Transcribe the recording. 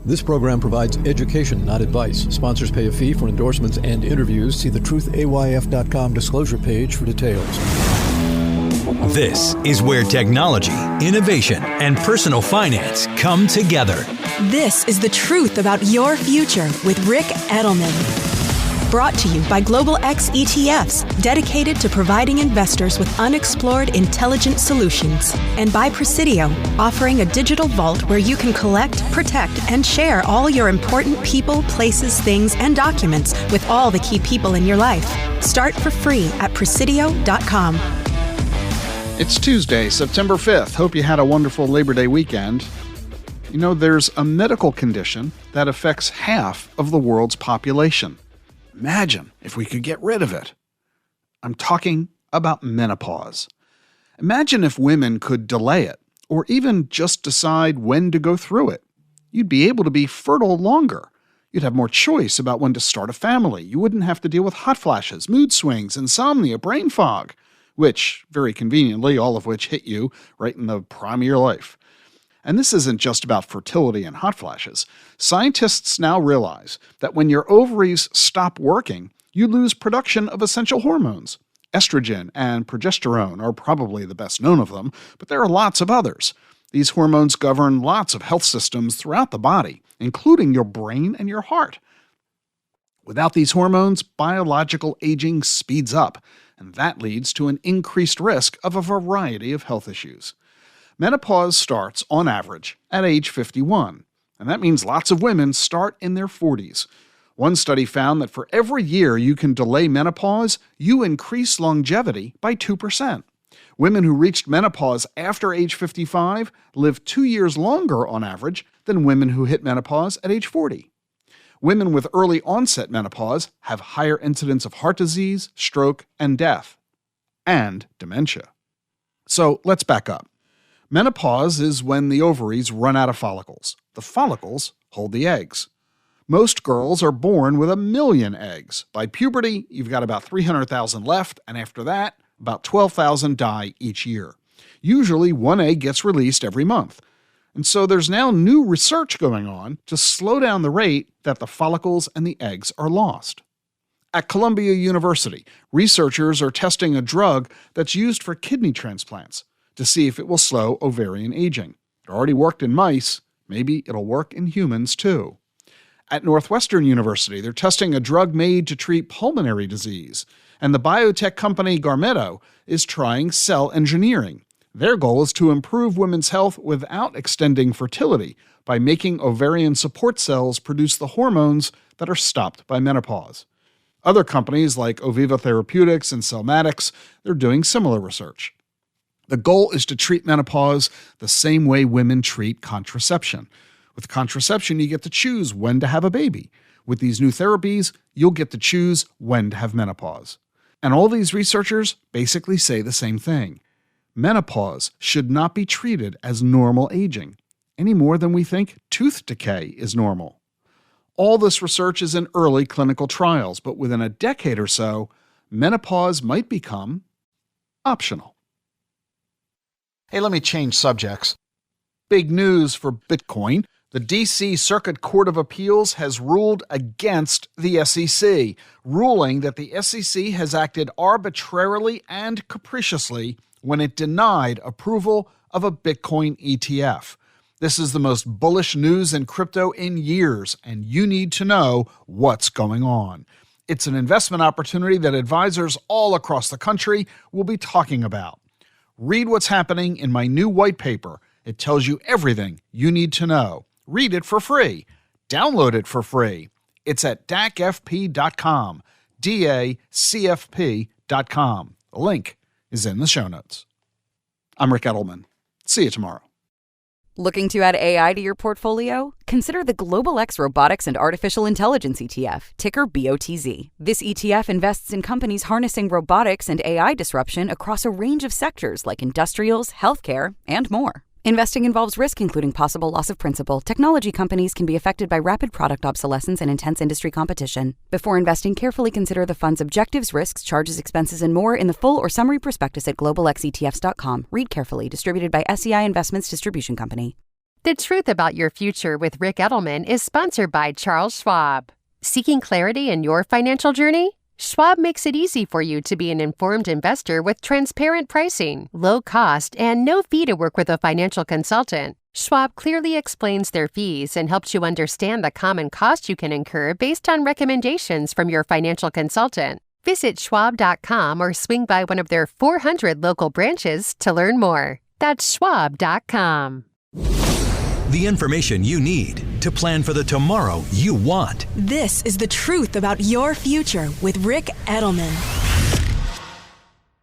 This program provides education, not advice. Sponsors pay a fee for endorsements and interviews. See the truthayf.com disclosure page for details. This is where technology, innovation, and personal finance come together. This is the truth about your future with Rick Edelman. Brought to you by Global X ETFs, dedicated to providing investors with unexplored intelligent solutions. And by Presidio, offering a digital vault where you can collect, protect, and share all your important people, places, things, and documents with all the key people in your life. Start for free at Presidio.com. It's Tuesday, September 5th. Hope you had a wonderful Labor Day weekend. You know, there's a medical condition that affects half of the world's population. Imagine if we could get rid of it. I'm talking about menopause. Imagine if women could delay it, or even just decide when to go through it. You'd be able to be fertile longer. You'd have more choice about when to start a family. You wouldn't have to deal with hot flashes, mood swings, insomnia, brain fog, which, very conveniently, all of which hit you right in the prime of your life. And this isn't just about fertility and hot flashes. Scientists now realize that when your ovaries stop working, you lose production of essential hormones. Estrogen and progesterone are probably the best known of them, but there are lots of others. These hormones govern lots of health systems throughout the body, including your brain and your heart. Without these hormones, biological aging speeds up, and that leads to an increased risk of a variety of health issues. Menopause starts, on average, at age 51, and that means lots of women start in their 40s. One study found that for every year you can delay menopause, you increase longevity by 2%. Women who reached menopause after age 55 live 2 years longer on average than women who hit menopause at age 40. Women with early onset menopause have higher incidence of heart disease, stroke, and death, and dementia. So let's back up. Menopause is when the ovaries run out of follicles. The follicles hold the eggs. Most girls are born with 1 million eggs. By puberty, you've got about 300,000 left, and after that, about 12,000 die each year. Usually, one egg gets released every month. And so there's now new research going on to slow down the rate that the follicles and the eggs are lost. At Columbia University, researchers are testing a drug that's used for kidney transplants to see if it will slow ovarian aging. It already worked in mice. Maybe it'll work in humans too. At Northwestern University, they're testing a drug made to treat pulmonary disease. And the biotech company Garmetto is trying cell engineering. Their goal is to improve women's health without extending fertility by making ovarian support cells produce the hormones that are stopped by menopause. Other companies like Oviva Therapeutics and Cellmatics, they're doing similar research. The goal is to treat menopause the same way women treat contraception. With contraception, you get to choose when to have a baby. With these new therapies, you'll get to choose when to have menopause. And all these researchers basically say the same thing. Menopause should not be treated as normal aging, any more than we think tooth decay is normal. All this research is in early clinical trials, but within a decade or so, menopause might become optional. Hey, let me change subjects. Big news for Bitcoin. The D.C. Circuit Court of Appeals has ruled against the SEC, ruling that the SEC has acted arbitrarily and capriciously when it denied approval of a Bitcoin ETF. This is the most bullish news in crypto in years, and you need to know what's going on. It's an investment opportunity that advisors all across the country will be talking about. Read what's happening in my new white paper. It tells you everything you need to know. Read it for free. Download it for free. It's at dacfp.com, dacfp.com. The link is in the show notes. I'm Rick Edelman. See you tomorrow. Looking to add AI to your portfolio? Consider the Global X Robotics and Artificial Intelligence ETF, ticker BOTZ. This ETF invests in companies harnessing robotics and AI disruption across a range of sectors like industrials, healthcare, and more. Investing involves risk, including possible loss of principal. Technology companies can be affected by rapid product obsolescence and intense industry competition. Before investing, carefully consider the fund's objectives, risks, charges, expenses, and more in the full or summary prospectus at globalxetfs.com. Read carefully. Distributed by SEI Investments Distribution Company. The Truth About Your Future with Rick Edelman is sponsored by Charles Schwab. Seeking clarity in your financial journey? Schwab makes it easy for you to be an informed investor with transparent pricing, low cost, and no fee to work with a financial consultant. Schwab clearly explains their fees and helps you understand the common costs you can incur based on recommendations from your financial consultant. Visit schwab.com or swing by one of their 400 local branches to learn more. That's schwab.com. The information you need to plan for the tomorrow you want. This is The Truth About Your Future with Rick Edelman.